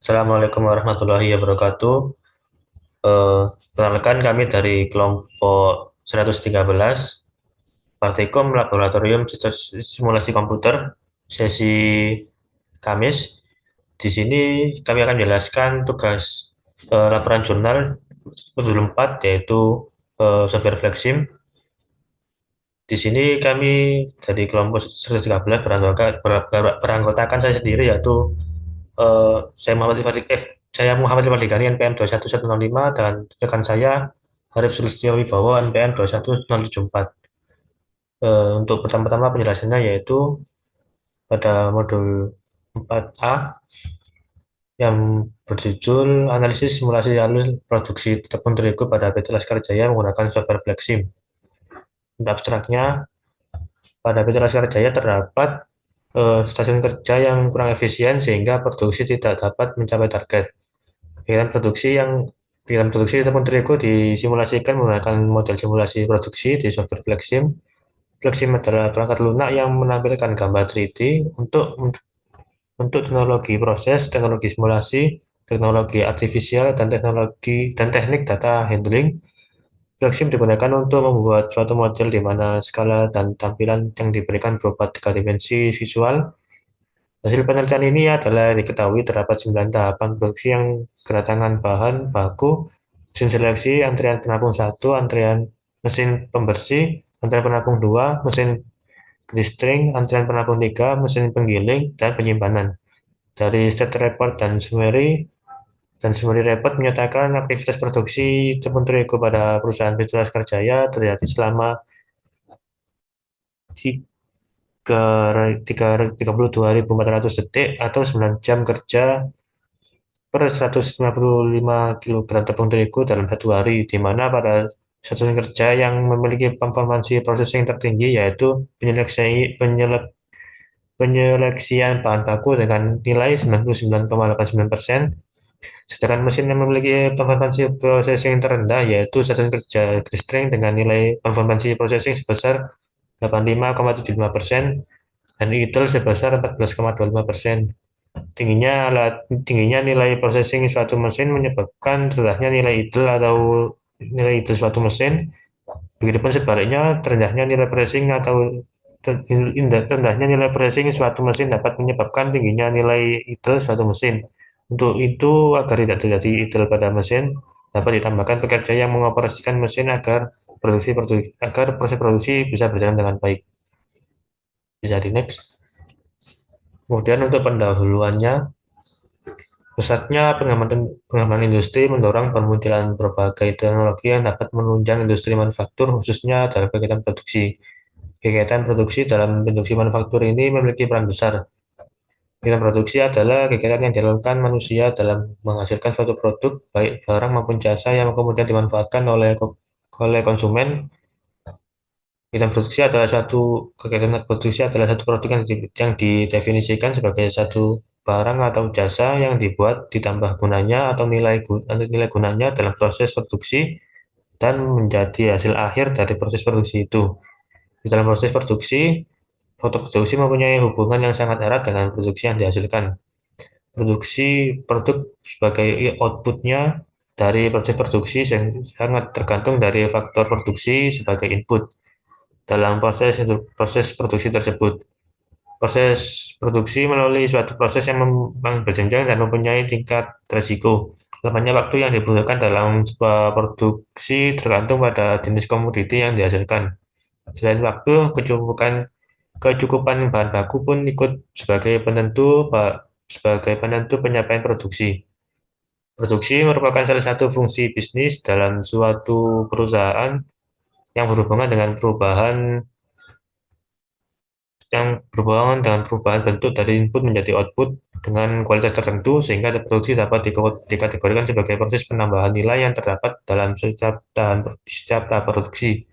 Assalamualaikum warahmatullahi wabarakatuh. Eh, Perkenalkan kami dari kelompok 113, Partikum Laboratorium Simulasi Komputer, sesi Kamis. Di sini kami akan menjelaskan tugas laporan jurnal modul 4, yaitu software Flexim. Di sini kami dari kelompok 113 beranggotakan saya sendiri, yaitu saya Muhammad Ifadik F. Saya Muhammad Ifadik Gani NPM 21105 dan rekan saya Harif Sulistyo Wibowo NPM 21074. Untuk pertama-tama penjelasannya yaitu pada modul 4A yang berjudul analisis simulasi alur produksi tepung terigu pada PT Laskar Jaya menggunakan software Flexim. Untuk abstraknya, pada PT Laskar Jaya terdapat stasiun kerja yang kurang efisien sehingga produksi tidak dapat mencapai target. Kegiatan produksi yang Kegiatan produksi tepung terigu disimulasikan menggunakan model simulasi produksi di software Flexim. Flexim adalah perangkat lunak yang menampilkan gambar 3D untuk teknologi proses, teknologi simulasi, teknologi artifisial, dan teknik data handling. Flexim digunakan untuk membuat suatu model di mana skala dan tampilan yang diberikan berupa tiga dimensi visual. Hasil penelitian ini adalah diketahui terdapat 9 tahapan produksi yang kedatangan bahan baku, mesin seleksi, antrian penampung 1, antrian mesin pembersih, antrian penampung 2, mesin grinding, antrian penampung 3, mesin penggiling, dan penyimpanan. Dari state report dan summary report menyatakan aktivitas produksi tepung terigu pada perusahaan PT Laskar Jaya terjadi selama 32.400 detik atau 9 jam kerja per 155 kilogram tepung terigu dalam satu hari, di mana pada satuan kerja yang memiliki performansi processing tertinggi yaitu penyeleksian bahan baku dengan nilai 99,89%, sedangkan mesin yang memiliki performansi processing terendah yaitu satuan kerja grinding dengan nilai performansi processing sebesar 85,75% dan idle sebesar 14,25%. Tingginya nilai processing suatu mesin menyebabkan rendahnya nilai idle suatu mesin. Begitupun sebaliknya, rendahnya nilai processing suatu mesin dapat menyebabkan tingginya nilai idle suatu mesin. Untuk itu, agar tidak terjadi idle pada mesin, dapat ditambahkan pekerja yang mengoperasikan mesin agar proses produksi bisa berjalan dengan baik. Bisa di next. Kemudian untuk pendahuluannya, pesatnya pengembangan industri mendorong permunculan berbagai teknologi yang dapat menunjang industri manufaktur, khususnya dalam kegiatan produksi. Kegiatan produksi dalam industri manufaktur ini memiliki peran besar. Kegiatan produksi adalah kegiatan yang dilakukan manusia dalam menghasilkan suatu produk, baik barang maupun jasa yang kemudian dimanfaatkan oleh konsumen. Kegiatan produksi adalah satu produk yang didefinisikan sebagai satu barang atau jasa yang dibuat ditambah gunanya atau nilai gunanya dalam proses produksi dan menjadi hasil akhir dari proses produksi itu. Di dalam proses produksi, produk produksi mempunyai hubungan yang sangat erat dengan produksi yang dihasilkan. Produk sebagai outputnya dari proses produksi sangat tergantung dari faktor produksi sebagai input dalam proses produksi tersebut. Proses produksi melalui suatu proses yang memang berjenjang dan mempunyai tingkat risiko. Lamanya waktu yang dibutuhkan dalam sebuah produksi tergantung pada jenis komoditi yang dihasilkan. Selain waktu, kecukupan bahan baku pun ikut sebagai penentu pencapaian produksi. Produksi merupakan salah satu fungsi bisnis dalam suatu perusahaan yang berhubungan dengan perubahan bentuk dari input menjadi output dengan kualitas tertentu, sehingga produksi dapat dikategorikan sebagai proses penambahan nilai yang terdapat dalam setiap tahap produksi.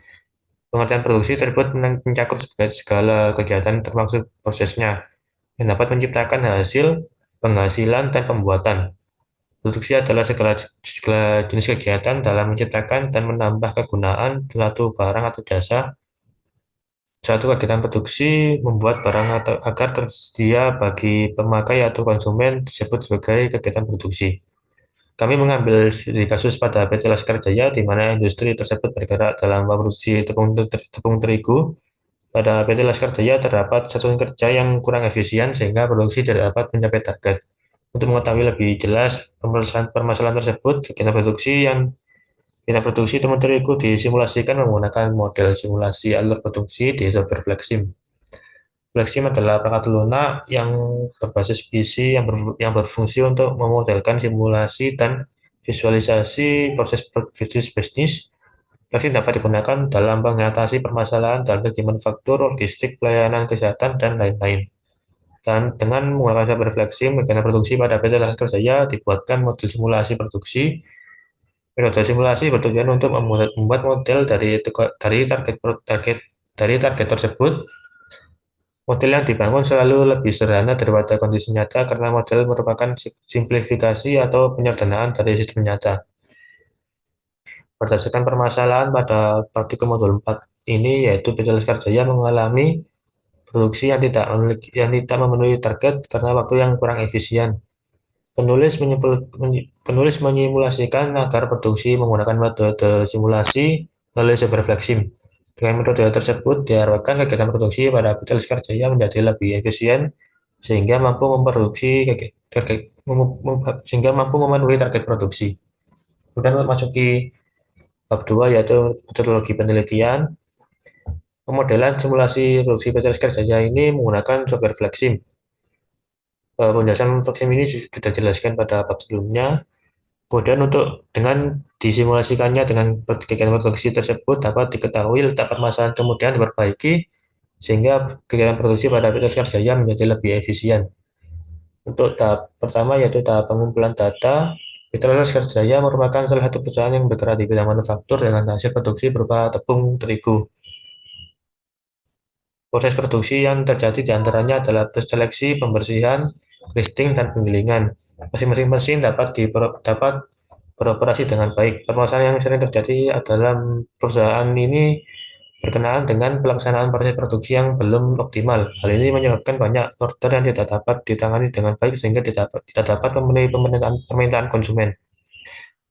Pengertian produksi tersebut mencakup segala kegiatan termasuk prosesnya, yang dapat menciptakan hasil, penghasilan, dan pembuatan. Produksi adalah segala jenis kegiatan dalam menciptakan dan menambah kegunaan suatu barang atau jasa Satu kegiatan produksi membuat barang atau agar tersedia bagi pemakai atau konsumen disebut sebagai kegiatan produksi. Kami mengambil di kasus pada PT Laskar Jaya, di mana industri tersebut bergerak dalam memproduksi tepung terigu. Pada PT Laskar Jaya terdapat satuan kerja yang kurang efisien sehingga produksi tidak dapat mencapai target. Untuk mengetahui lebih jelas permasalahan tersebut, kita produksi tepung terigu disimulasikan menggunakan model simulasi alur produksi di software Flexim. Flexim adalah perangkat lunak yang berbasis PC yang berfungsi untuk memodelkan simulasi dan visualisasi proses bisnis. Flexim dapat digunakan dalam mengatasi permasalahan dalam segi manufaktur, logistik, pelayanan kesehatan, dan lain-lain. Dan dengan menggunakan software Flexim, rencana produksi pada PT Laskar Jaya dibuatkan model simulasi produksi. Metode simulasi bertujuan untuk membuat model dari target tersebut. Model yang dibangun selalu lebih sederhana daripada kondisi nyata karena model merupakan simplifikasi atau penyederhanaan dari sistem nyata. Berdasarkan permasalahan pada praktikum modul 4 ini, yaitu PT Laskar Jaya mengalami produksi yang tidak memenuhi target karena waktu yang kurang efisien. Penulis menyimulasikan agar produksi menggunakan metode simulasi melalui software Flexim. Dengan metode tersebut, diharapkan kegiatan produksi pada PT Laskar Jaya menjadi lebih efisien sehingga mampu memenuhi target produksi. Kemudian memasuki bab 2 yaitu metodologi penelitian. Pemodelan simulasi produksi PT Laskar Jaya ini menggunakan software Flexim. Penjelasan Flexim ini sudah dijelaskan pada bab sebelumnya. Kemudian dengan disimulasikannya dengan kegiatan produksi tersebut dapat diketahui letak permasalahan kemudian diperbaiki sehingga kegiatan produksi pada PT Laskar Jaya menjadi lebih efisien. Untuk tahap pertama yaitu tahap pengumpulan data, PT Laskar Jaya merupakan salah satu perusahaan yang bergerak di bidang manufaktur dengan hasil produksi berupa tepung terigu. Proses produksi yang terjadi diantaranya adalah proses seleksi, pembersihan, kristing, dan penggilingan. Masing-masing mesin dapat beroperasi dengan baik. Permasalahan yang sering terjadi adalah perusahaan ini berkenaan dengan pelaksanaan proses produksi yang belum optimal. Hal ini menyebabkan banyak order yang tidak dapat ditangani dengan baik sehingga tidak dapat memenuhi permintaan konsumen.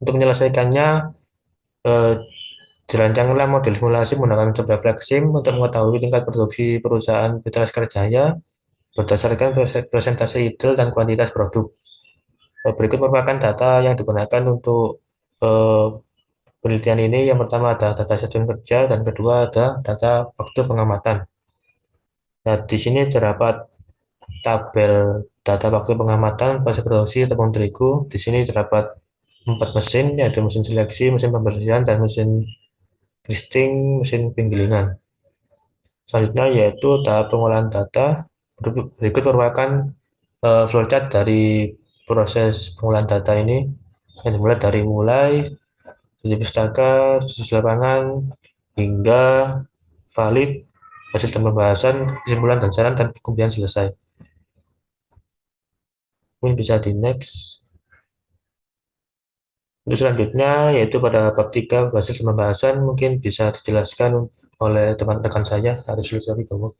Untuk menyelesaikannya, eh, dirancanglah model simulasi menggunakan software Flexim untuk mengetahui tingkat produksi perusahaan PT Laskar Jaya berdasarkan presentasi ideal dan kuantitas produk. Berikut merupakan data yang digunakan untuk eh, penelitian ini. Yang pertama ada data satuan kerja dan kedua ada data waktu pengamatan. Nah, di sini terdapat tabel data waktu pengamatan fase produksi tepung terigu. Di sini terdapat 4 mesin, yaitu mesin seleksi, mesin pembersihan, dan mesin kristing, mesin penggilingan. Selanjutnya yaitu tahap pengolahan data. Berikut merupakan flowchart dari proses pengolahan data ini yang dimulai dari studi pustaka, studi lapangan, hingga valid, hasil pembahasan, kesimpulan dan saran, dan kemudian selesai. Mungkin bisa di next. Untuk selanjutnya, yaitu pada bab 3 hasil pembahasan, mungkin bisa dijelaskan oleh teman rekan saya, Arif Sulsari Bowo.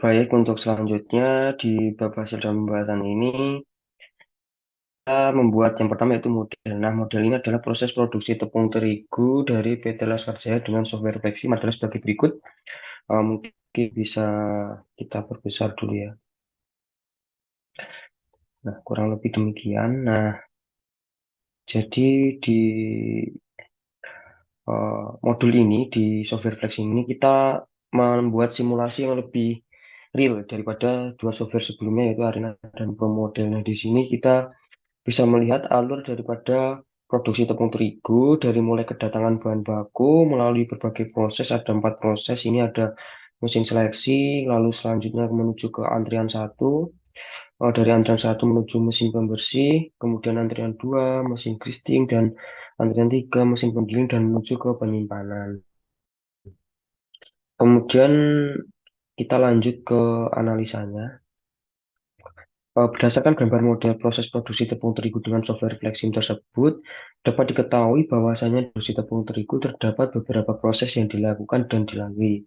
Baik, untuk selanjutnya di bab hasil dan pembahasan ini kita membuat yang pertama yaitu model. Nah, model ini adalah proses produksi tepung terigu dari PT Laskar Jaya dengan software Flexim adalah sebagai berikut. Mungkin bisa kita perbesar dulu ya. Nah, kurang lebih demikian. Nah, jadi di modul ini di software Flexim ini kita membuat simulasi yang lebih real daripada dua software sebelumnya yaitu Arena dan ProModel. Nah, di sini kita bisa melihat alur daripada produksi tepung terigu dari mulai kedatangan bahan baku melalui berbagai proses. Ada 4 proses. Ini ada mesin seleksi, lalu selanjutnya menuju ke antrian 1, dari antrian 1 menuju mesin pembersih, kemudian antrian 2 mesin kristing, dan antrian 3 mesin penggiling dan menuju ke penyimpanan. Kemudian kita lanjut ke analisanya. Berdasarkan gambar model proses produksi tepung terigu dengan software flexing tersebut, dapat diketahui bahwasanya di produksi tepung terigu terdapat beberapa proses yang dilakukan dan dilalui.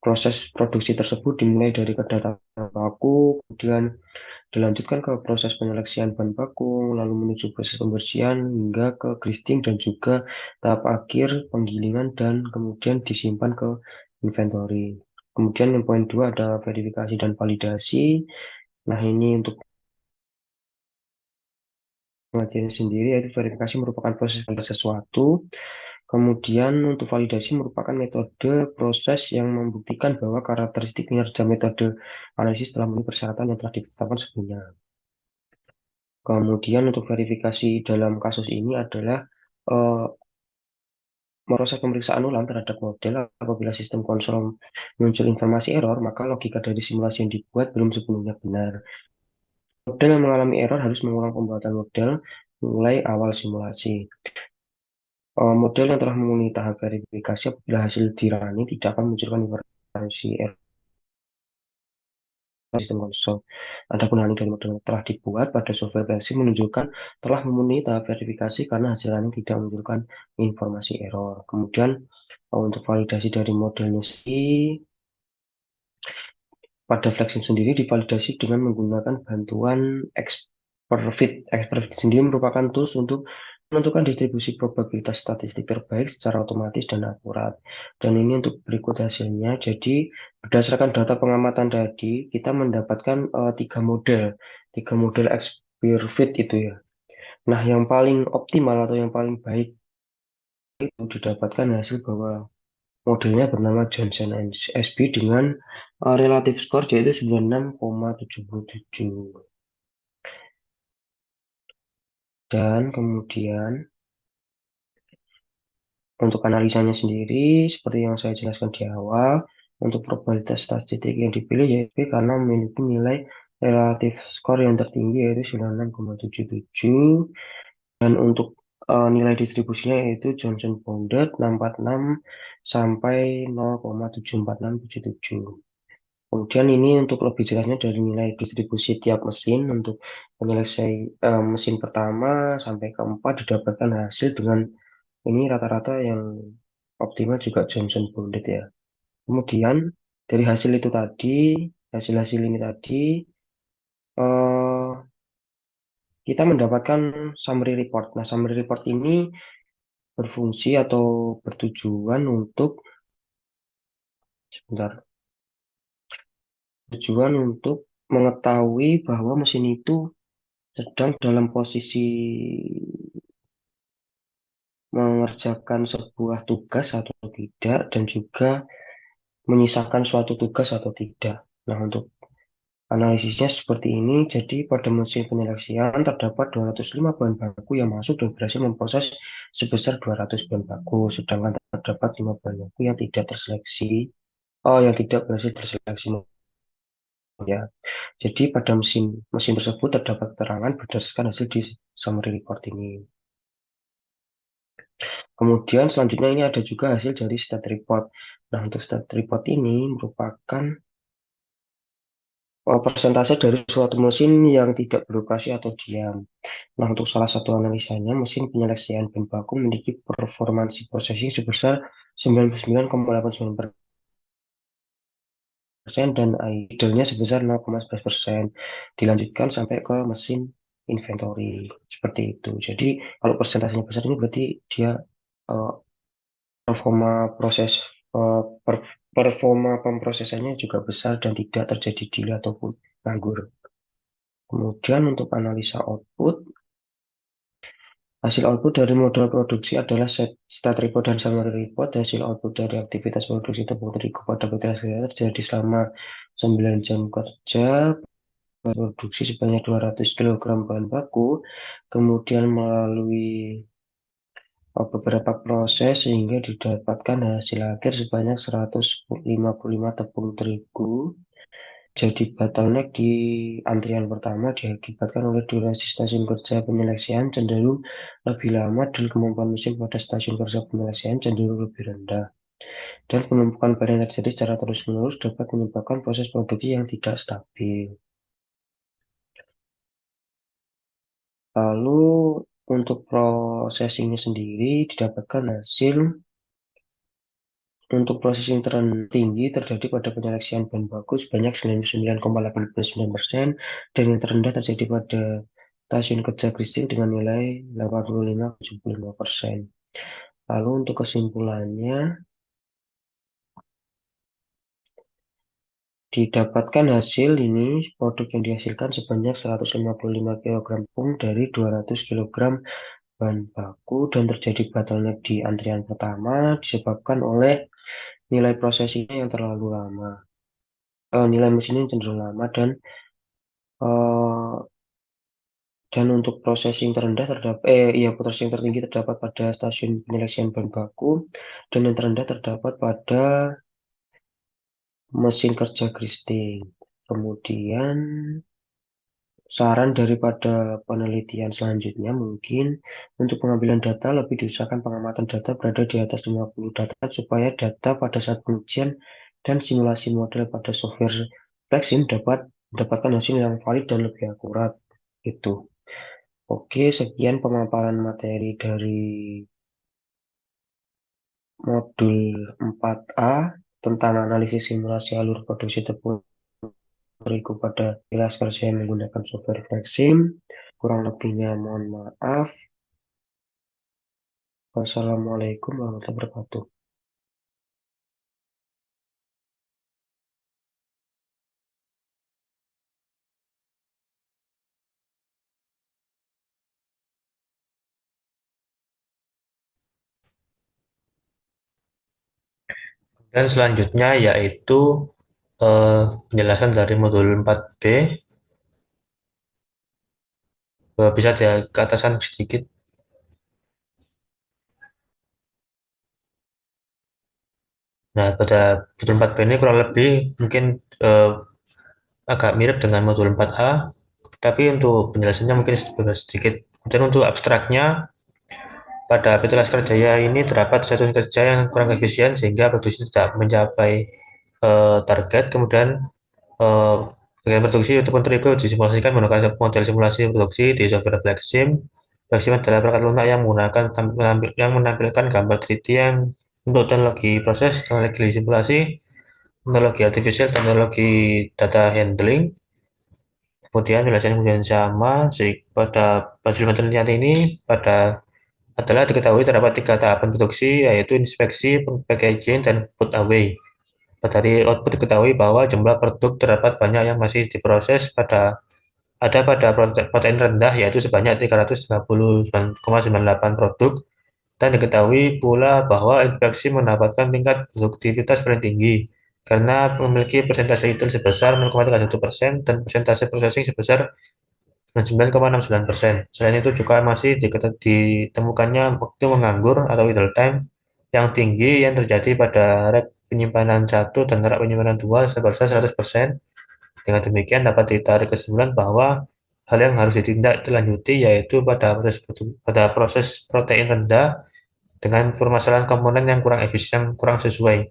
Proses produksi tersebut dimulai dari kedatangan baku, kemudian dilanjutkan ke proses penyeleksian bahan baku, lalu menuju proses pembersihan hingga ke grinding dan juga tahap akhir penggilingan dan kemudian disimpan ke inventory. Kemudian yang poin 2 ada verifikasi dan validasi. Nah, ini untuk pengertian sendiri yaitu verifikasi merupakan proses sesuatu. Kemudian untuk validasi merupakan metode proses yang membuktikan bahwa karakteristik kinerja metode analisis telah memenuhi persyaratan yang telah ditetapkan sebelumnya. Kemudian untuk verifikasi dalam kasus ini adalah eh, proses pemeriksaan ulang terhadap model. Apabila sistem konsol muncul informasi error, maka logika dari simulasi yang dibuat belum sepenuhnya benar. Model yang mengalami error harus mengulang pembuatan model mulai awal simulasi. Model yang telah memenuhi tahap verifikasi apabila hasil dirunning tidak akan munculkan informasi error sistem konsol. Adapun running dari model yang telah dibuat pada software versi menunjukkan telah memenuhi tahap verifikasi karena hasil running tidak menunjukkan informasi error. Kemudian untuk validasi dari modelnya sendiri, pada flexing sendiri divalidasi dengan menggunakan bantuan Xperfit. Xperfit sendiri merupakan tools untuk menentukan distribusi probabilitas statistik terbaik secara otomatis dan akurat. Dan ini untuk berikut hasilnya. Jadi berdasarkan data pengamatan tadi, kita mendapatkan tiga model Xperfit itu ya. Nah, yang paling optimal atau yang paling baik itu didapatkan hasil bahwa modelnya bernama Johnson SB dengan relative score yaitu 96,77. Dan kemudian untuk analisanya sendiri, seperti yang saya jelaskan di awal, untuk probabilitas statistik yang dipilih yaitu karena memiliki nilai relative score yang tertinggi yaitu 96,77. Dan untuk nilai distribusinya yaitu Johnson bounded 646 sampai 0,74677. Kemudian ini untuk lebih jelasnya dari nilai distribusi tiap mesin untuk penyelesai mesin pertama sampai keempat didapatkan hasil dengan ini rata-rata yang optimal juga Johnson Bonded ya. Kemudian dari hasil itu tadi, hasil-hasil ini tadi, eh, kita mendapatkan summary report. Nah, summary report ini berfungsi atau bertujuan untuk sebentar, tujuan untuk mengetahui bahwa mesin itu sedang dalam posisi mengerjakan sebuah tugas atau tidak, dan juga menyisakan suatu tugas atau tidak. Nah, untuk analisisnya seperti ini, jadi pada mesin penyeleksian terdapat 205 bahan baku yang masuk dan berhasil memproses sebesar 200 bahan baku, sedangkan terdapat 5 bahan baku yang tidak terseleksi, yang tidak berhasil terseleksi ya. Jadi pada mesin mesin tersebut terdapat keterangan berdasarkan hasil di summary report ini. Kemudian selanjutnya ini ada juga hasil dari state report. Nah, untuk state report ini merupakan persentase dari suatu mesin yang tidak beroperasi atau diam. Nah, untuk salah satu analisanya, mesin penyelesaian bahan baku memiliki performansi processing sebesar 99,89% dan idle-nya sebesar 0,11%. Dilanjutkan sampai ke mesin inventory. Seperti itu. Jadi, kalau persentasenya besar ini berarti dia eh, performa proses eh, performa pemrosesannya juga besar dan tidak terjadi delay ataupun nganggur. Kemudian untuk analisa output, hasil output dari model produksi adalah state report dan summary report. Hasil output dari aktivitas produksi tepung terigu pada PT Hasil terjadi selama 9 jam kerja, produksi sebanyak 200 kg bahan baku, kemudian melalui beberapa proses sehingga didapatkan hasil akhir sebanyak 155 tepung terigu. Jadi bottleneck di antrian pertama diakibatkan oleh durasi stasiun kerja penyelesaian cenderung lebih lama dan kemampuan mesin pada stasiun kerja penyelesaian cenderung lebih rendah. Dan penumpukan barang yang terjadi secara terus-menerus dapat menyebabkan proses produksi yang tidak stabil. Lalu untuk processingnya sendiri didapatkan hasil untuk processing tertinggi terjadi pada penyeleksian bahan baku sebanyak 99,89% dan yang terendah terjadi pada stasiun kerja Christine dengan nilai 85,75%. Lalu untuk kesimpulannya, didapatkan hasil ini produk yang dihasilkan sebanyak 155 kg tepung dari 200 kg bahan baku dan terjadi bottleneck di antrian pertama disebabkan oleh nilai prosesinya yang terlalu lama. Nilai mesinnya yang cenderung lama eh, dan untuk processing terendah terdapat processing tertinggi terdapat pada stasiun penyeleksian bahan baku dan yang terendah terdapat pada mesin kerja Christie. Kemudian saran daripada penelitian selanjutnya mungkin untuk pengambilan data lebih diusahakan pengamatan data berada di atas 50 data supaya data pada saat pengujian dan simulasi model pada software Flexim dapat mendapatkan hasil yang valid dan lebih akurat. Itu. Oke, sekian pemaparan materi dari modul 4A tentang analisis simulasi alur produksi tepung terigu pada kelas kerja yang menggunakan software Flexim. Kurang lebihnya mohon maaf. Wassalamualaikum warahmatullahi wabarakatuh. Dan selanjutnya yaitu penjelasan dari modul 4B. Bisa di ke atasan sedikit. Nah, pada modul 4B ini kurang lebih mungkin eh, agak mirip dengan modul 4A, tapi untuk penjelasannya mungkin sedikit sedikit. Kemudian untuk abstraknya, pada PT Laskar Jaya ini terdapat satuan kerja yang kurang efisien sehingga produksi tidak mencapai target. Kemudian eh, bagian produksi ataupun terigu disimulasikan menggunakan model simulasi produksi di software Flexim. Flexim adalah perangkat lunak yang menggunakan yang menampilkan gambar 3D yang untuk teknologi proses, teknologi simulasi, teknologi artificial, teknologi data handling. Kemudian penjelasan kemudian sama pada hasil penelitian ini adalah diketahui terdapat tiga tahapan produksi yaitu inspeksi, packaging, dan put away. Dari output diketahui bahwa jumlah produk terdapat banyak yang masih diproses pada protein rendah yaitu sebanyak 339,98 produk dan diketahui pula bahwa infeksi mendapatkan tingkat produktivitas paling tinggi karena memiliki persentase yield sebesar 0,31% dan persentase processing sebesar 99,69%. Selain itu juga masih ditemukannya waktu menganggur atau idle time yang tinggi yang terjadi pada rak penyimpanan 1 dan rak penyimpanan 2 sebesar 100%. Dengan demikian dapat ditarik kesimpulan bahwa hal yang harus ditindaklanjuti yaitu pada proses protein rendah dengan permasalahan komponen yang kurang efisien, kurang sesuai.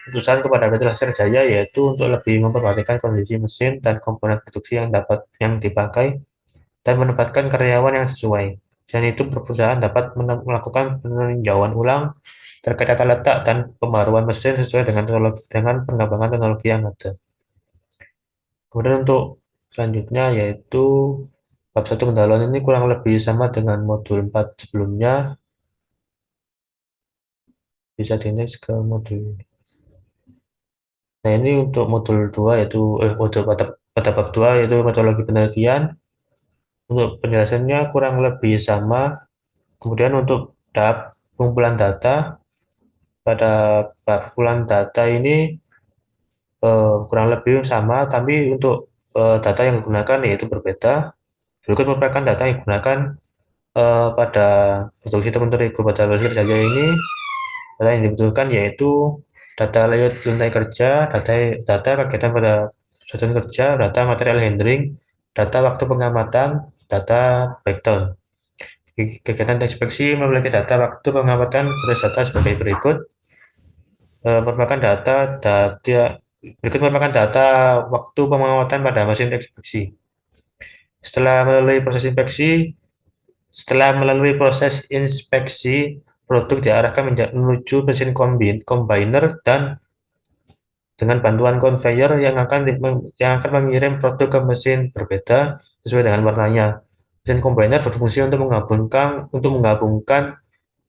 Utusan kepada PT Laser Jaya yaitu untuk lebih memperhatikan kondisi mesin dan komponen produksi yang dipakai dan menempatkan karyawan yang sesuai. Selain itu, perusahaan dapat melakukan peninjauan ulang terkait tata letak dan pembaruan mesin sesuai dengan pengembangan teknologi yang ada. Kemudian untuk selanjutnya yaitu bab 1 pendahuluan ini kurang lebih sama dengan modul 4 sebelumnya. Bisa di next ke modul ini. Nah, ini untuk modul 2 yaitu modul pada bab 2 yaitu metodologi penelitian. Untuk penjelasannya kurang lebih sama. Kemudian untuk tahap pengumpulan data, pada pengumpulan data ini kurang lebih sama, tapi untuk data yang digunakan yaitu berbeda. Berikut merupakan data yang digunakan pada produksi tepung terigu pada hasil saja ini. Data yang dibutuhkan yaitu data layout lantai kerja, data kegiatan pada satuan kerja, data material handling, data waktu pengamatan, data breakdown. Kegiatan inspeksi memiliki data waktu pengamatan berdasarkan data sebagai berikut. Merupakan berikut merupakan data waktu pengamatan pada mesin inspeksi. Setelah melalui proses inspeksi, Setelah melalui proses inspeksi, produk diarahkan menuju mesin combiner dan dengan bantuan conveyor yang akan mengirim produk ke mesin berbeda sesuai dengan warnanya. Mesin combiner berfungsi untuk menggabungkan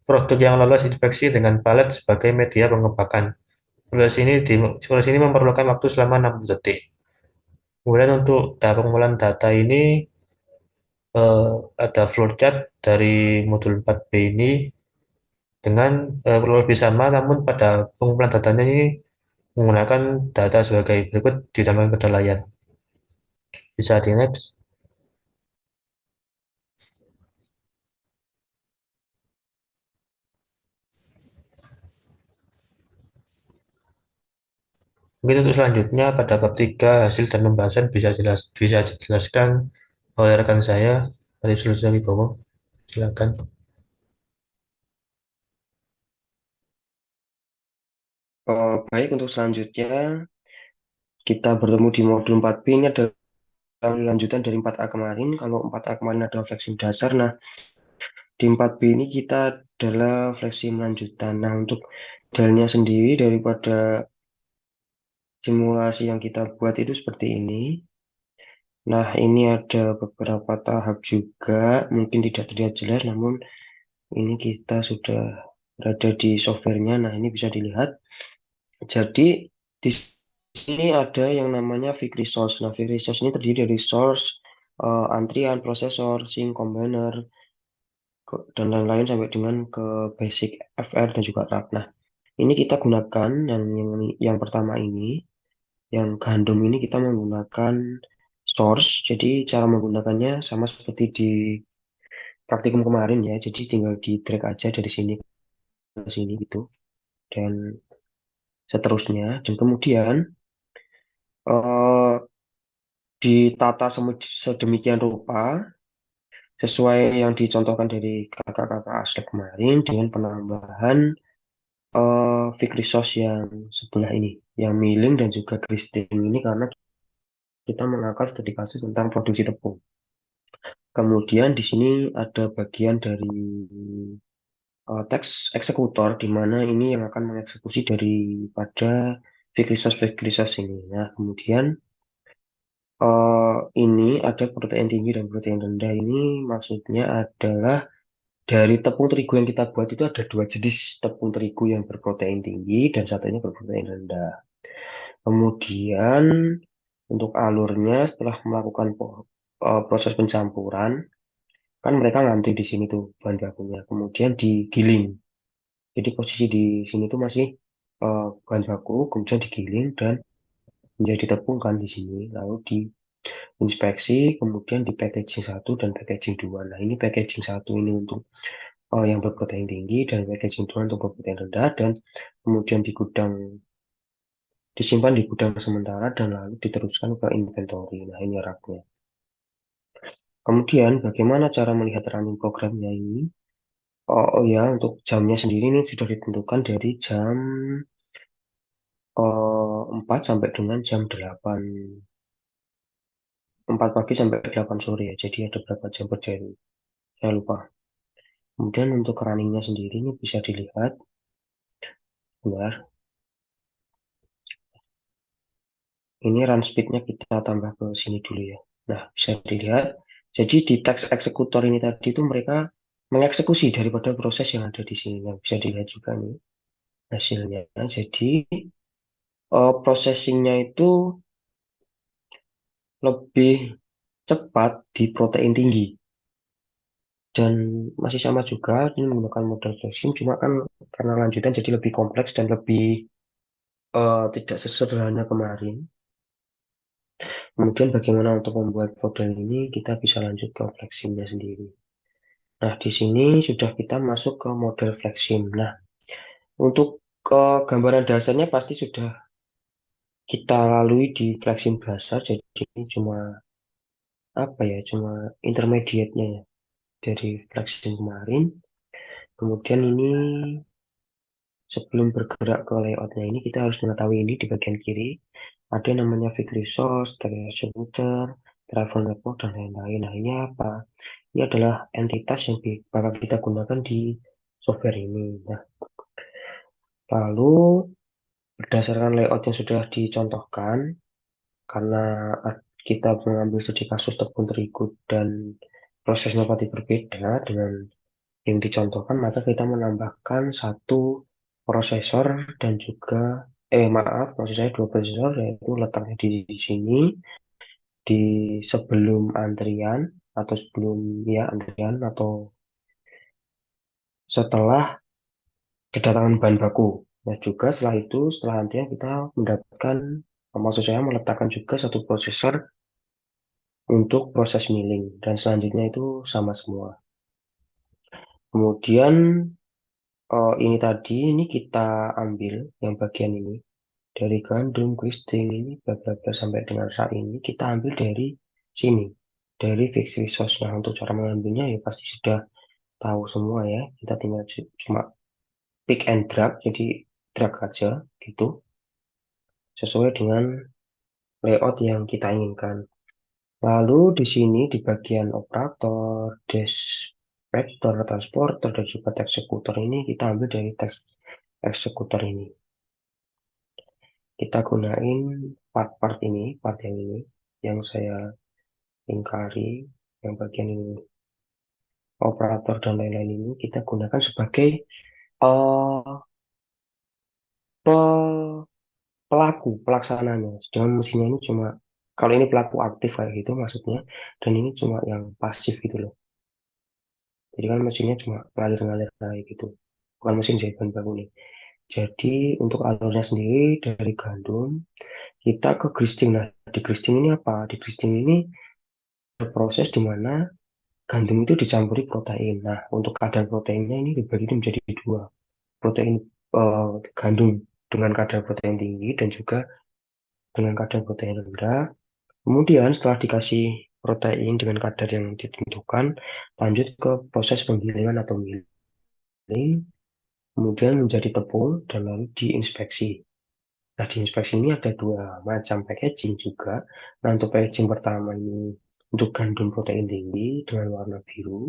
produk yang lolos inspeksi dengan palet sebagai media pengepakan. Proses ini memerlukan waktu selama 60 detik. Kemudian untuk tahap pengumpulan data ini eh, ada flowchart dari modul 4B ini dengan kurang lebih sama, namun pada pengumpulan datanya ini menggunakan data sebagai berikut ditampilkan ke layar. Bisa di next. Mungkin untuk selanjutnya pada bab 3 hasil dan pembahasan bisa dijelaskan oleh rekan saya Arif Sulsel Wibowo. Silakan. Baik, untuk selanjutnya kita bertemu di modul 4B. Ini adalah lanjutan dari 4A kemarin. Kalau 4A kemarin adalah flexing dasar, nah di 4B ini kita adalah flexing lanjutan. Nah, untuk modelnya sendiri daripada simulasi yang kita buat itu seperti ini. Nah, ini ada beberapa tahap juga, mungkin tidak terlihat jelas, namun ini kita sudah berada di softwarenya. Nah, ini bisa dilihat. Jadi, di sini ada yang namanya Vic Resource. Nah, Vic Resource ini terdiri dari source, antrian, prosesor, sync, combiner, dan lain-lain sampai dengan ke basic FR dan juga RAP. Nah, ini kita gunakan yang pertama ini, yang gandum ini kita menggunakan source. Jadi cara menggunakannya sama seperti di praktikum kemarin ya. Jadi tinggal di drag aja dari sini ke sini gitu. Dan seterusnya. Dan kemudian eh, ditata sedemikian rupa sesuai yang dicontohkan dari kakak-kakak asli kemarin dengan penambahan Vic Resource yang sebelah ini, yang milling dan juga Christine ini karena kita mengangkat studi kasus tentang produksi tepung. Kemudian di sini ada bagian dari teks eksekutor di mana ini yang akan mengeksekusi daripada Vic Resource ini. Nah, kemudian ini ada protein tinggi dan protein rendah. Ini maksudnya adalah dari tepung terigu yang kita buat itu ada dua jenis tepung terigu yang berprotein tinggi dan satunya berprotein rendah. Kemudian untuk alurnya setelah melakukan proses pencampuran, kan mereka ngantri di sini tuh bahan bakunya. Kemudian digiling. Jadi posisi di sini tuh masih bahan baku, kemudian digiling dan menjadi tepung kan di sini. Lalu diinspeksi, kemudian di packaging satu dan packaging dua. Nah, ini packaging satu ini untuk yang berprotein tinggi dan packaging dua untuk berprotein rendah dan kemudian disimpan di gudang sementara dan lalu diteruskan ke inventory. Nah, ini raknya. Kemudian bagaimana cara melihat running programnya ini? Oh ya, untuk jamnya sendiri ini sudah ditentukan dari jam 4 sampai dengan jam 8, 4 pagi sampai 8 sore ya. Jadi ada berapa jam kerja itu? Saya lupa. Kemudian untuk runningnya sendiri ini bisa dilihat. Benar. Ini run speednya kita tambah ke sini dulu ya. Nah, bisa dilihat. Jadi di teks eksekutor ini tadi itu mereka mengeksekusi daripada proses yang ada di sini. Nah, bisa dilihat juga nih hasilnya. Jadi processingnya itu lebih cepat di protein tinggi. Dan masih sama juga, ini menggunakan model flexing, cuma kan karena lanjutan jadi lebih kompleks dan lebih tidak sesederhana kemarin. Kemudian bagaimana untuk membuat model ini, kita bisa lanjut ke flexingnya sendiri. Nah, di sini sudah kita masuk ke model flexing. Nah, untuk ke gambaran dasarnya pasti sudah kita lalui di flexing dasar, jadi ini cuma apa ya, cuma intermediate-nya ya dari flexing kemarin. Kemudian ini sebelum bergerak ke layoutnya ini kita harus mengetahui ini di bagian kiri ada yang namanya Vic Resource, Trailer Shooter, travel network, dan lain-lain. Nah, ini apa? Ini adalah entitas yang bakal kita gunakan di software ini. Nah, lalu berdasarkan layout yang sudah dicontohkan, karena kita mengambil studi kasus tepung terigu dan prosesnya pasti berbeda dengan yang dicontohkan, maka kita menambahkan satu prosesor dan juga maaf, prosesnya dua prosesor, yaitu letaknya di sini di sebelum antrian atau sebelum ya antrian atau setelah kedatangan bahan baku. Nah, juga setelah itu, setelah antrian kita mendapatkan, maksud saya meletakkan juga satu prosesor untuk proses milling, dan selanjutnya itu sama semua. Kemudian ini tadi, ini kita ambil yang bagian ini dari gandum, kristing, ini bla bla bla sampai dengan saat ini kita ambil dari sini, dari fixed resource. Nah, untuk cara mengambilnya ya pasti sudah tahu semua ya. Kita tinggal cuma pick and drag, jadi drag aja gitu, sesuai dengan layout yang kita inginkan. Lalu di sini di bagian operator, vector, transporter, dan juga text executor ini kita ambil dari text executor ini. Kita gunain part-part ini, part yang ini, yang saya ingkari, yang bagian ini, operator dan lain-lain ini kita gunakan sebagai uh, pelaku pelaksananya. Sedangkan mesinnya ini cuma, kalau ini pelaku aktif kayak gitu maksudnya, dan ini cuma yang pasif gitu loh. Jadi kan mesinnya cuma ngalir-ngalir kayak gitu. Bukan mesin jadi bahan baku nih. Jadi untuk alurnya sendiri dari gandum kita ke grinding. Nah, di grinding ini apa? Di grinding ini ada proses di mana gandum itu dicampuri protein. Nah, untuk kadar proteinnya ini dibagi menjadi dua. Protein gandum dengan kadar protein tinggi dan juga dengan kadar protein rendah. Kemudian setelah dikasih protein dengan kadar yang ditentukan, lanjut ke proses penggilingan atau milling, kemudian menjadi tepung dan lalu diinspeksi. Nah, diinspeksi ini ada dua macam packaging juga. Nah, untuk packaging pertama ini untuk gandum protein tinggi dengan warna biru,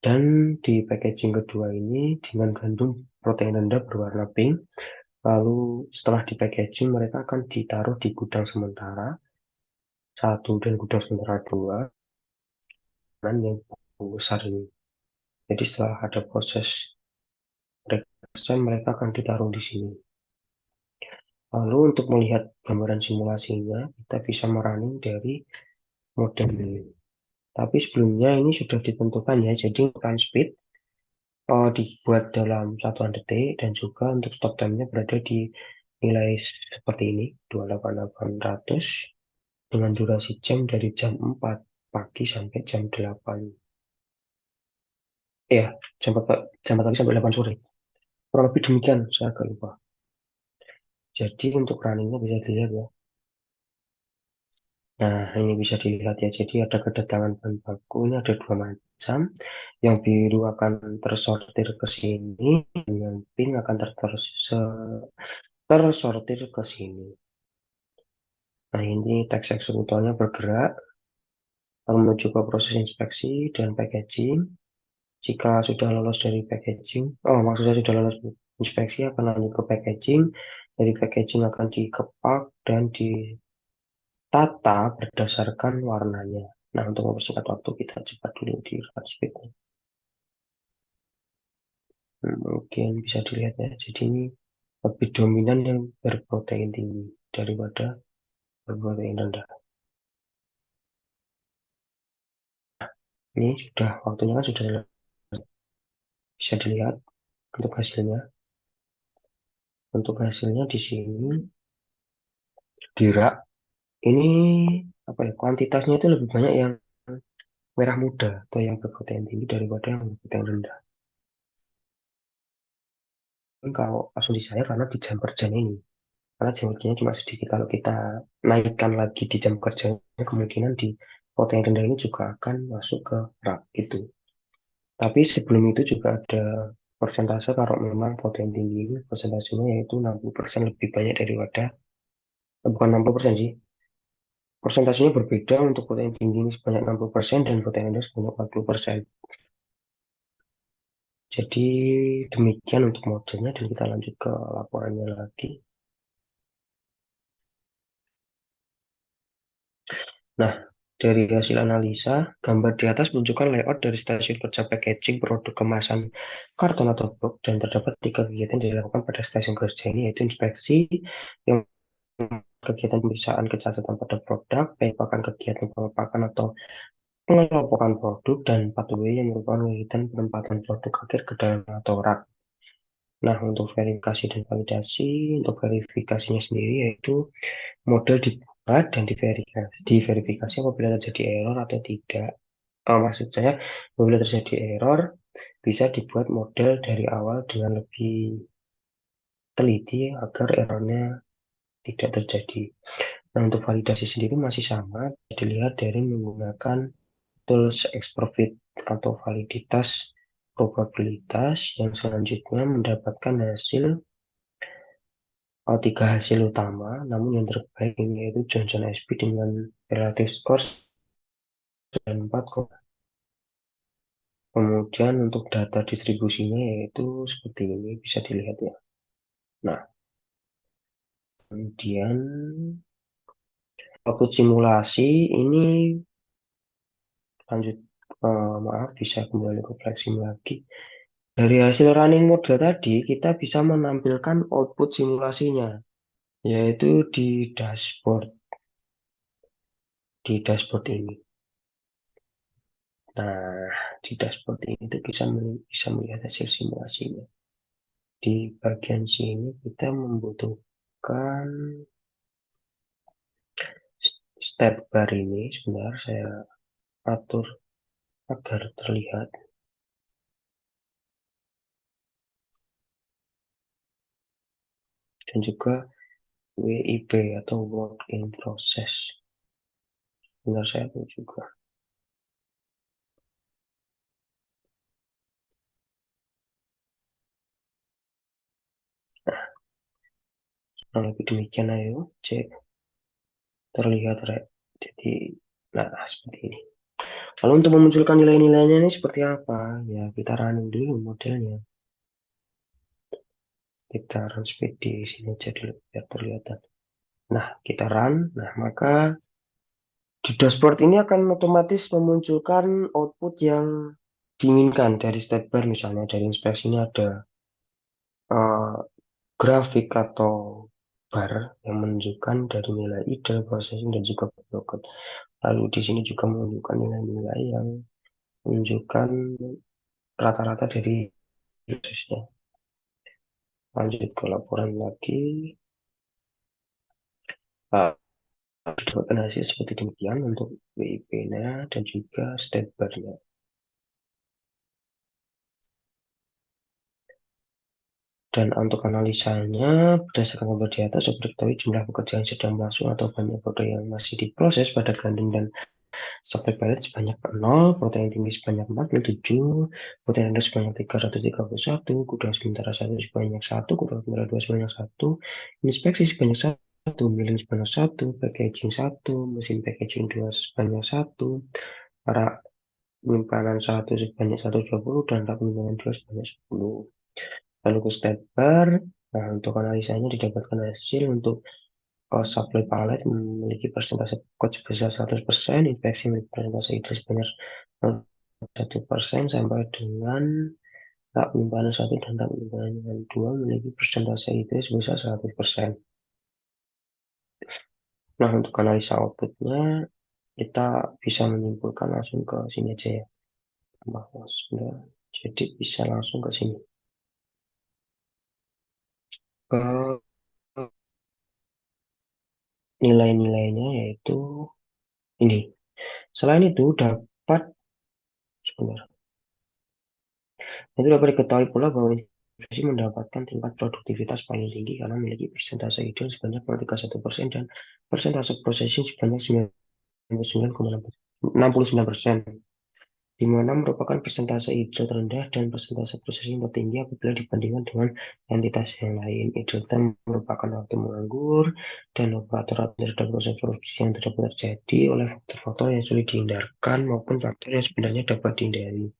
dan di packaging kedua ini dengan gandum protein rendah berwarna pink. Lalu setelah di packaging mereka akan ditaruh di gudang sementara satu dan gudang sementara dua, dan yang besar ini. Jadi setelah ada proses regression mereka akan ditaruh di sini. Lalu untuk melihat gambaran simulasinya, kita bisa merunning dari model ini. Tapi sebelumnya ini sudah ditentukan ya, jadi run speed dibuat dalam satuan detik, dan juga untuk stop time-nya berada di nilai seperti ini, 28800, dengan durasi jam dari jam 4 pagi sampai jam 8. Ya, jam 4 pagi sampai 8 sore. Kurang lebih demikian, saya agak lupa. Jadi untuk runningnya bisa dilihat ya. Nah, ini bisa dilihat ya. Jadi ada kedatangan bahan baku, ini ada dua macam. Yang biru akan tersortir ke sini, dan yang pink akan tersortir ke sini. Nah, ini teks eksekutornya bergerak menuju ke proses inspeksi dan packaging. Jika sudah lolos dari packaging, maksudnya sudah lolos inspeksi akan lanjut ke packaging. Dari packaging akan dikepak dan ditata berdasarkan warnanya. Nah, untuk mempersingkat waktu kita cepat dulu di run speed. Mungkin bisa dilihat ya. Jadi ini lebih dominan yang berprotein tinggi daripada berprotein rendah. Ini sudah waktunya kan sudah bisa dilihat untuk hasilnya. Untuk hasilnya di sini di rak ini apa ya, kuantitasnya itu lebih banyak yang merah muda atau yang berprotein tinggi daripada yang berprotein rendah. Ini kalau langsung di saya karena di jam kerjanya ini, karena jam kerjanya cuma sedikit. Kalau kita naikkan lagi di jam kerjanya, kemungkinan di protein rendah ini juga akan masuk ke rak itu. Tapi sebelum itu juga ada persentase, kalau memang protein tinggi ini persentasenya yaitu 60% lebih banyak daripada, bukan 60% sih, Persentasenya berbeda untuk protein tinggi ini sebanyak 60% dan protein rendah sebanyak 40%. Jadi demikian untuk modelnya dan kita lanjut ke laporannya lagi. Nah, dari hasil analisa, gambar di atas menunjukkan layout dari stasiun kerja packaging produk kemasan karton atau box dan terdapat 3 kegiatan yang dilakukan pada stasiun kerja ini yaitu inspeksi, yang kegiatan pemeriksaan kecacatan pada produk, merupakan kegiatan pengepakan atau pengelompokan produk, dan 4W yang merupakan kegiatan penempatan produk akhir ke dalam atau rak. Nah, untuk verifikasi dan validasi, untuk verifikasinya sendiri yaitu model dibuat dan diverifikasi apabila terjadi error atau tidak. Maksud saya, apabila terjadi error, bisa dibuat model dari awal dengan lebih teliti agar errornya tidak terjadi. Nah, untuk validasi sendiri masih sama, dilihat dari menggunakan tools Exprofit atau validitas probabilitas yang selanjutnya mendapatkan hasil 3 hasil utama, namun yang terbaik ini yaitu Johnson SP dengan relative score 4. Kemudian untuk data distribusinya yaitu seperti ini, bisa dilihat ya. Nah, kemudian output simulasi ini lanjut, maaf, bisa kembali ke flexing lagi. Dari hasil running model tadi, kita bisa menampilkan output simulasinya, yaitu di dashboard ini. Nah, di dashboard ini tuh bisa melihat hasil simulasinya. Di bagian sini kita membutuhkan step bar ini. Sebentar, saya atur agar terlihat. Dan juga WIP atau work in process. Sebentar, saya atur juga. Nah, lebih demikian ayo, cek. Terlihat, Rek. Jadi, nah, seperti ini. Lalu untuk memunculkan nilai-nilainya ini seperti apa? Ya, kita running dulu modelnya. Kita run speed di sini jadi biar terlihat. Nah, kita run. Nah, maka di dashboard ini akan otomatis memunculkan output yang diinginkan dari step bar. Misalnya dari inspeksi ini ada eh, grafik atau bar yang menunjukkan dari nilai ideal, processing, dan juga blocked. Lalu di sini juga menunjukkan nilai-nilai yang menunjukkan rata-rata dari prosesnya. Lanjut ke laporan lagi. Nah, didapatkan hasil seperti demikian untuk WIP-nya dan juga step bar-nya. Dan untuk analisanya, berdasarkan gambar di atas, dapat diketahui jumlah pekerjaan yang sedang berlangsung atau banyak produk yang masih diproses pada gandum dan supply pallet sebanyak 0, protein tinggi sebanyak 47, protein rendah sebanyak 331, gudang sementara 1 sebanyak 1, gudang sementara 2 sebanyak 1, inspeksi sebanyak 1, milling sebanyak 1, packaging 1, mesin packaging 2 sebanyak 1, rak penyimpanan 1 sebanyak 120, dan rak penyimpanan 2 sebanyak 10. Lalu ke step bar. Nah, untuk analisanya didapatkan hasil untuk supply pallet memiliki persentase coat sebesar 100%, inspeksi memiliki persentase itu sebanyak 1% sampai dengan rak penyimpanan 1 dan rak penyimpanan 2 memiliki persentase itu sebesar 100%. Nah, untuk analisa outputnya kita bisa menyimpulkan langsung ke sini aja ya. Jadi bisa langsung ke sini. Ke nilai-nilainya yaitu ini. Selain itu dapat sebentar. Itu dapat diketahui pula bahwa investasi mendapatkan tingkat produktivitas paling tinggi karena memiliki persentase ideal sebanyak 0,31% dan persentase processing sebanyak 69,6%. di mana merupakan persentase hijau terendah dan persentase processing tertinggi apabila dibandingkan dengan entitas yang lain. Idle time merupakan waktu menganggur dan operator terhadap proses produksi yang dapat terjadi oleh faktor-faktor yang sulit dihindarkan maupun faktor yang sebenarnya dapat dihindari.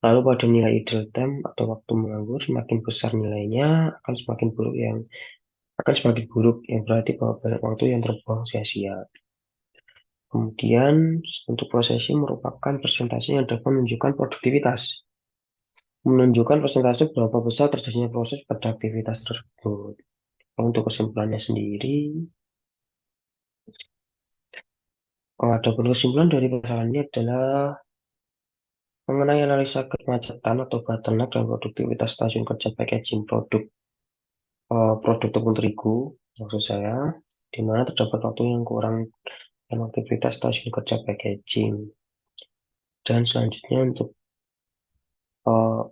Lalu pada nilai idle time atau waktu menganggur semakin besar nilainya akan semakin buruk yang berarti bahwa banyak waktu yang terbuang sia-sia. Kemudian untuk prosesi merupakan presentasi yang dapat menunjukkan produktivitas, menunjukkan persentase berapa besar terjadinya proses pada aktivitas tersebut. Untuk kesimpulannya sendiri, ada kesimpulan dari permasalahan ini adalah mengenai analisa kemacetan atau bottleneck dan produktivitas stasiun kerja packaging produk tepung terigu, maksud saya, di mana terdapat waktu yang kurang dan aktivitas stasiun kerja packaging. Dan selanjutnya untuk eh,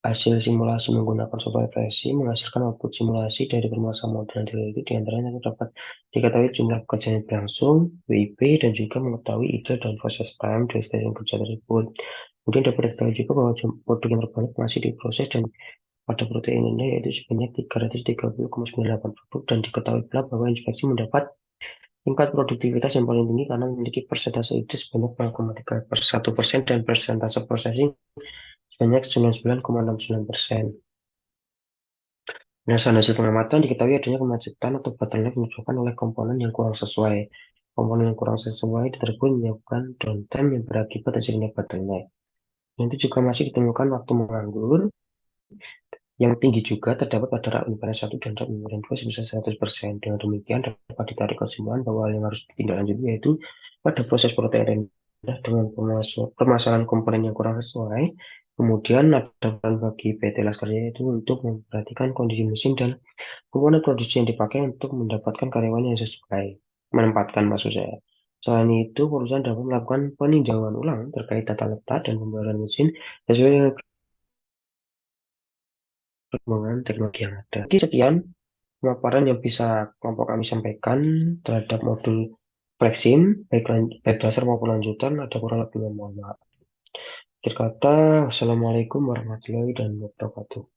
hasil simulasi menggunakan software Prezi menghasilkan output simulasi dari permasalahan model itu diantaranya dapat diketahui jumlah pekerjaan yang berlangsung, WIP, dan juga mengetahui ide dan proses time dari stasiun kerja tersebut. Kemudian dapat diketahui juga bahwa produk yang terbanyak masih diproses dan pada protein ini yaitu sebanyak 330,98 produk dan diketahui pula bahwa inspeksi mendapat tingkat produktivitas yang paling tinggi karena memiliki persentase ide sebanyak 0,31% dan persentase processing sebanyak 99,69%. Berdasarkan hasil pengamatan, diketahui adanya kemacetan atau bottleneck disebabkan oleh komponen yang kurang sesuai. Komponen yang kurang sesuai tersebut menyebabkan downtime yang berakibat hasilnya bottleneck. Nanti juga masih ditemukan waktu menganggur yang tinggi juga terdapat pada rak penyimpanan 1 dan rak penyimpanan 2 sebesar 100%. Dengan demikian dapat ditarik kesimpulan bahwa yang harus ditindaklanjuti yaitu pada proses protein rendah dengan permasalahan komponen yang kurang sesuai. Kemudian ada peran bagi PT Laskarya itu untuk memperhatikan kondisi mesin dan komponen produksi yang dipakai untuk mendapatkan karyawan yang sesuai. Menempatkan maksud saya. Selain itu, perusahaan dapat melakukan peninjauan ulang terkait tata letak dan pembayaran mesin sesuai dengan perkembangan teknologi yang ada. Jadi sekian pemaparan yang bisa kelompok kami sampaikan terhadap modul Flexim, baik dasar maupun lanjutan, ada kurang lebihnya mohon maaf. Akhir kata, wassalamualaikum warahmatullahi wabarakatuh.